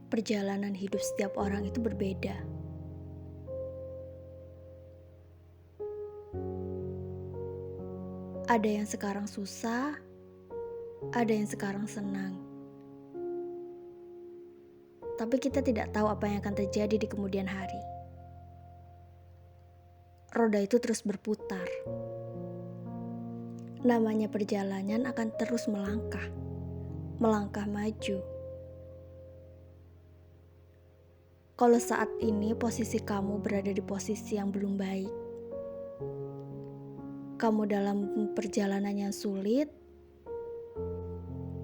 Perjalanan hidup setiap orang itu berbeda. Ada yang sekarang susah, ada yang sekarang senang. Tapi kita tidak tahu apa yang akan terjadi di kemudian hari. Roda itu terus berputar. Namanya perjalanan akan terus melangkah maju. Kalau saat ini posisi kamu berada di posisi yang belum baik, kamu dalam perjalanan yang sulit,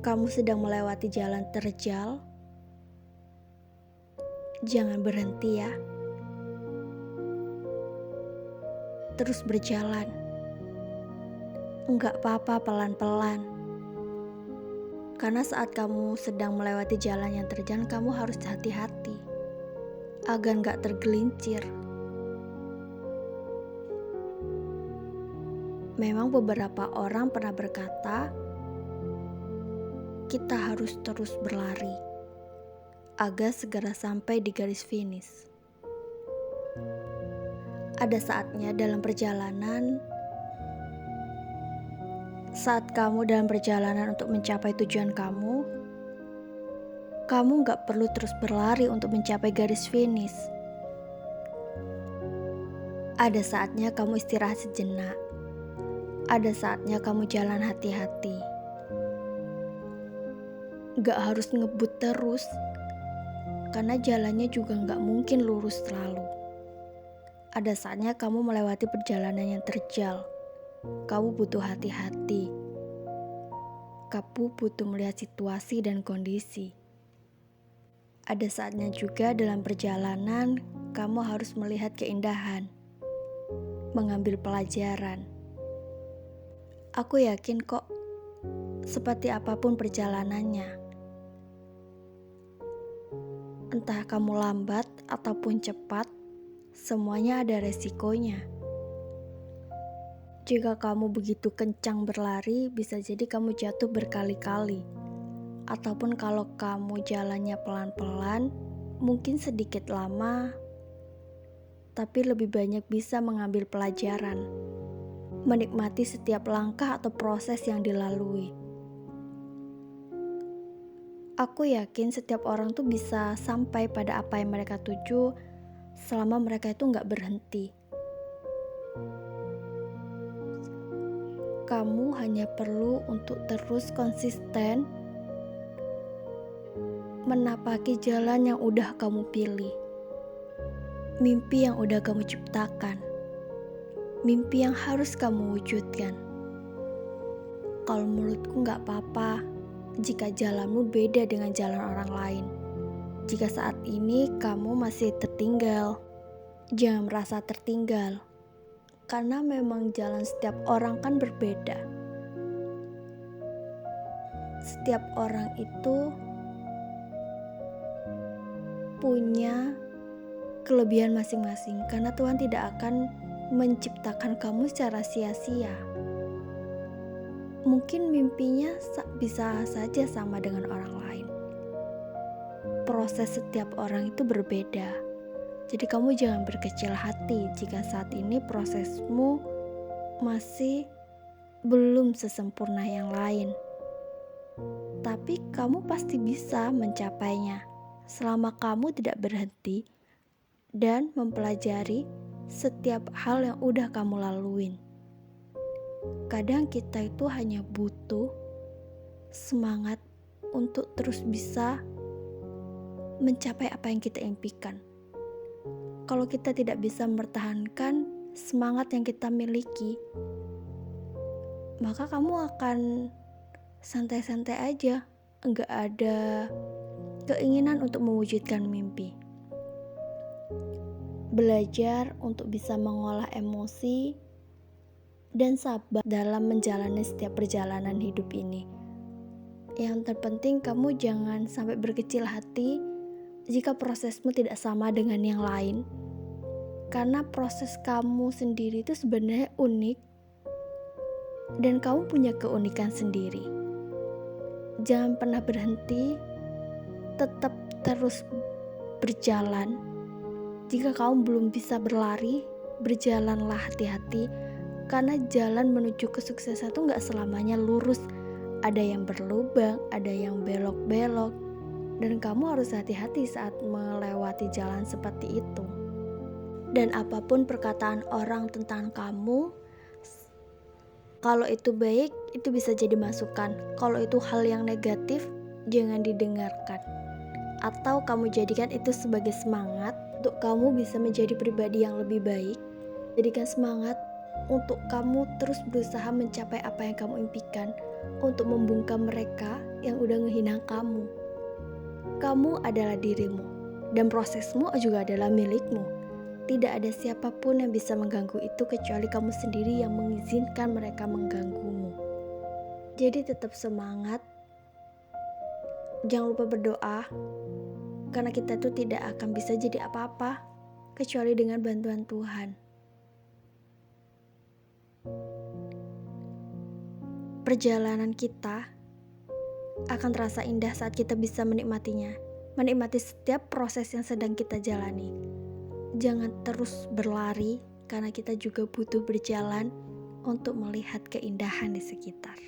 kamu sedang melewati jalan terjal, jangan berhenti ya. Terus berjalan. Enggak apa-apa pelan-pelan. Karena saat kamu sedang melewati jalan yang terjal, kamu harus hati-hati agar enggak tergelincir. Memang beberapa orang pernah berkata, kita harus terus berlari agar segera sampai di garis finish. Ada saatnya dalam perjalanan, saat kamu dalam perjalanan untuk mencapai tujuan kamu gak perlu terus berlari untuk mencapai garis finish. Ada saatnya kamu istirahat sejenak. Ada saatnya kamu jalan hati-hati. Gak harus ngebut terus, karena jalannya juga gak mungkin lurus selalu. Ada saatnya kamu melewati perjalanan yang terjal. Kamu butuh hati-hati. Kamu butuh melihat situasi dan kondisi. Ada saatnya juga dalam perjalanan, kamu harus melihat keindahan, mengambil pelajaran. Aku yakin kok, seperti apapun perjalanannya, entah kamu lambat ataupun cepat, semuanya ada resikonya. Jika kamu begitu kencang berlari, bisa jadi kamu jatuh berkali-kali. Ataupun kalau kamu jalannya pelan-pelan, mungkin sedikit lama, tapi lebih banyak bisa mengambil pelajaran. Menikmati setiap langkah atau proses yang dilalui. Aku yakin setiap orang tuh bisa sampai pada apa yang mereka tuju selama mereka itu gak berhenti. Kamu hanya perlu untuk terus konsisten menapaki jalan yang udah kamu pilih. Mimpi yang udah kamu ciptakan. Mimpi yang harus kamu wujudkan. Kalau menurutku gak apa-apa jika jalanmu beda dengan jalan orang lain. Jika saat ini kamu masih tertinggal, jangan merasa tertinggal. Karena memang jalan setiap orang kan berbeda. Setiap orang itu punya kelebihan masing-masing. Karena Tuhan tidak akan menciptakan kamu secara sia-sia. Mungkin mimpinya bisa saja sama dengan orang lain. Proses setiap orang itu berbeda. Jadi kamu jangan berkecil hati jika saat ini prosesmu masih belum sesempurna yang lain. Tapi kamu pasti bisa mencapainya selama kamu tidak berhenti dan mempelajari setiap hal yang udah kamu laluin. Kadang kita itu hanya butuh semangat untuk terus bisa mencapai apa yang kita impikan. Kalau kita tidak bisa mempertahankan semangat yang kita miliki, maka kamu akan santai-santai aja, enggak ada keinginan untuk mewujudkan mimpi. Belajar untuk bisa mengolah emosi dan sabar dalam menjalani setiap perjalanan hidup ini. Yang terpenting kamu jangan sampai berkecil hati jika prosesmu tidak sama dengan yang lain. Karena proses kamu sendiri itu sebenarnya unik dan kamu punya keunikan sendiri. Jangan pernah berhenti, tetap terus berjalan. Jika kamu belum bisa berlari, berjalanlah hati-hati, karena jalan menuju kesuksesan itu gak selamanya lurus. Ada yang berlubang, ada yang belok-belok, dan kamu harus hati-hati saat melewati jalan seperti itu. Dan apapun perkataan orang tentang kamu, kalau itu baik, itu bisa jadi masukan. Kalau itu hal yang negatif, jangan didengarkan. Atau kamu jadikan itu sebagai semangat untuk kamu bisa menjadi pribadi yang lebih baik. Jadikan semangat untuk kamu terus berusaha mencapai apa yang kamu impikan, untuk membungkam mereka yang udah ngehina kamu. Kamu adalah dirimu, dan prosesmu juga adalah milikmu. Tidak ada siapapun yang bisa mengganggu itu kecuali kamu sendiri yang mengizinkan mereka mengganggumu. Jadi tetap semangat. Jangan lupa berdoa, karena kita tuh tidak akan bisa jadi apa-apa kecuali dengan bantuan Tuhan. Perjalanan kita akan terasa indah saat kita bisa menikmatinya, menikmati setiap proses yang sedang kita jalani. Jangan terus berlari, karena kita juga butuh berjalan untuk melihat keindahan di sekitar.